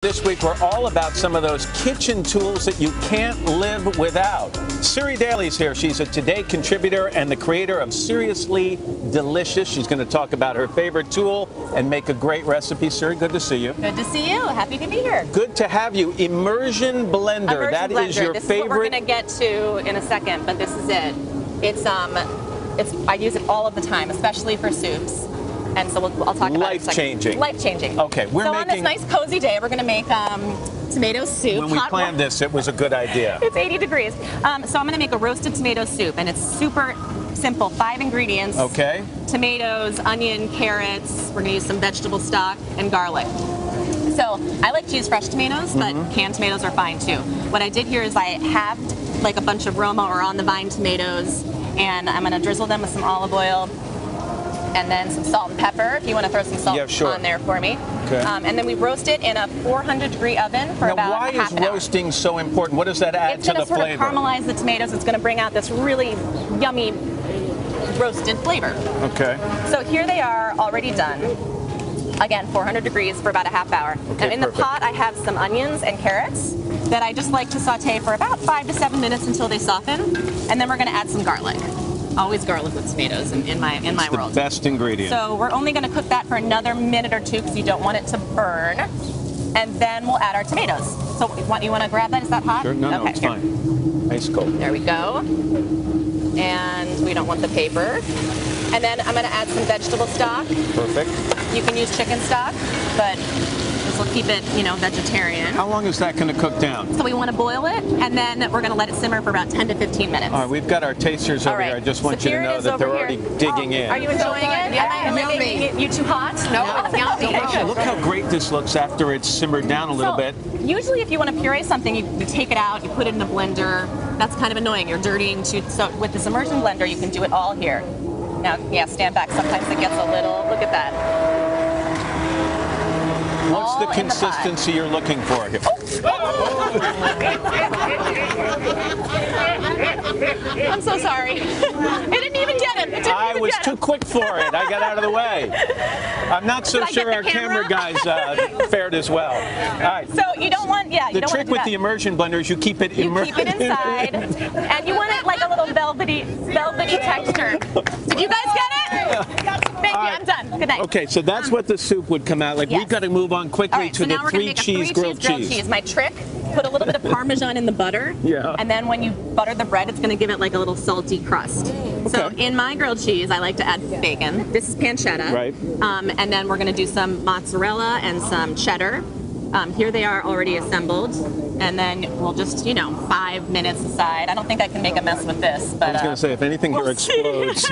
This week, we're all about some of those kitchen tools that you can't live without. Siri Daly's here. She's a Today contributor and the creator of Seriously Delicious. She's going to talk about her favorite tool and make a great recipe. Siri, good to see you. Good to see you. Happy to be here. Good to have you. Immersion blender. That is your this favorite. This is what we're going to get to in a second, but this is it. I use it all of the time, especially for soups. And so I'll talk about it. Life-changing. Life-changing. Okay, on this nice cozy day, we're going to make tomato soup. When we planned this, it was a good idea. It's 80 degrees. So I'm going to make a roasted tomato soup, and it's super simple. 5 ingredients. Okay. Tomatoes, onion, carrots. We're going to use some vegetable stock and garlic. So I like to use fresh tomatoes, but canned tomatoes are fine too. What I did here is I halved like a bunch of Roma or on-the-vine tomatoes, and I'm going to drizzle them with some olive oil. And then some salt and pepper, if you want to throw some salt on there for me. Okay. And then we roast it in a 400-degree oven for about half an hour. Why is roasting so important? What does that add to the flavor? It's going to sort of caramelize the tomatoes. It's going to bring out this really yummy roasted flavor. Okay. So here they are, already done. Again, 400 degrees for about a half hour. Okay, and in the pot, I have some onions and carrots that I just like to saute for about 5 to 7 minutes until they soften. And then we're going to add some garlic. Always garlic with tomatoes in my world. The best ingredient. So we're only going to cook that for another minute or two because you don't want it to burn. And then we'll add our tomatoes. So you want to grab that? Is that hot? Sure. No, it's fine. Ice cold. There we go. And we don't want the paper. And then I'm going to add some vegetable stock. Perfect. You can use chicken stock, but this will keep it, vegetarian. How long is that going to cook down? So we want to boil it, and then we're going to let it simmer for about 10 to 15 minutes. All right, we've got our tasters over here. I just want you to know that they're already digging in. Are you enjoying it? Am I making you too hot? No, it's yummy. Look how great this looks after it's simmered down a little bit. Usually if you want to puree something, you take it out, you put it in the blender. That's kind of annoying. You're dirtying so with this immersion blender, you can do it all here. Now, yeah, stand back. Sometimes it gets a little, look at that. What's the consistency you're looking for here? I'm so sorry. I didn't even get it. I was too quick for it. I got out of the way. I'm not so sure our camera guys fared as well. All right. So you don't want, the trick with the immersion blender is you keep it immersed. You keep it inside, and you want it like a little velvety texture. Did you guys get it? Thank you. I'm done. Good night. Okay, so that's what the soup would come out like. We've got to move on quickly to the three-cheese grilled cheese. My trick: put a little bit of Parmesan in the butter. Yeah. And then when you butter the bread, it's going to give it like a little salty crust. Okay. So in my grilled cheese, I like to add bacon. This is pancetta. Right. And then we're going to do some mozzarella and some cheddar. Here they are already assembled, and then we'll just, 5 minutes aside. I don't think I can make a mess with this, but I was going to say, if anything here explodes.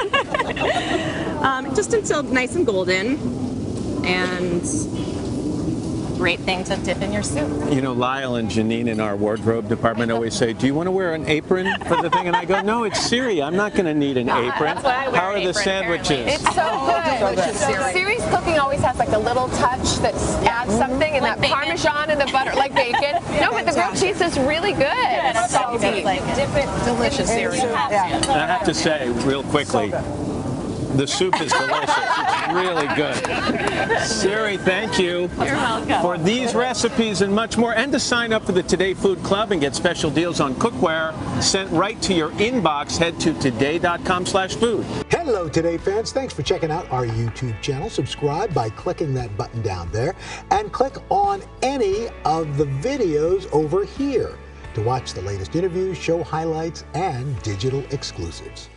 Just until nice and golden, and great thing to dip in your soup. Lyle and Janine in our wardrobe department always say, do you want to wear an apron for the thing? And I go, no, it's Siri. I'm not going to need an apron. That's why I wear How are the sandwiches? It's so good. Siri's cooking always has like a little touch that adds something, and like that Parmesan and the butter, like bacon. No, but the grilled cheese is really good. It's salty. Delicious, Siri. And I have to say, real quickly, the soup is delicious. It's really good. Siri, thank you. You're welcome. For these recipes and much more, and to sign up for the Today Food Club and get special deals on cookware sent right to your inbox, head to today.com/food. Hello, Today fans. Thanks for checking out our YouTube channel. Subscribe by clicking that button down there and click on any of the videos over here to watch the latest interviews, show highlights, and digital exclusives.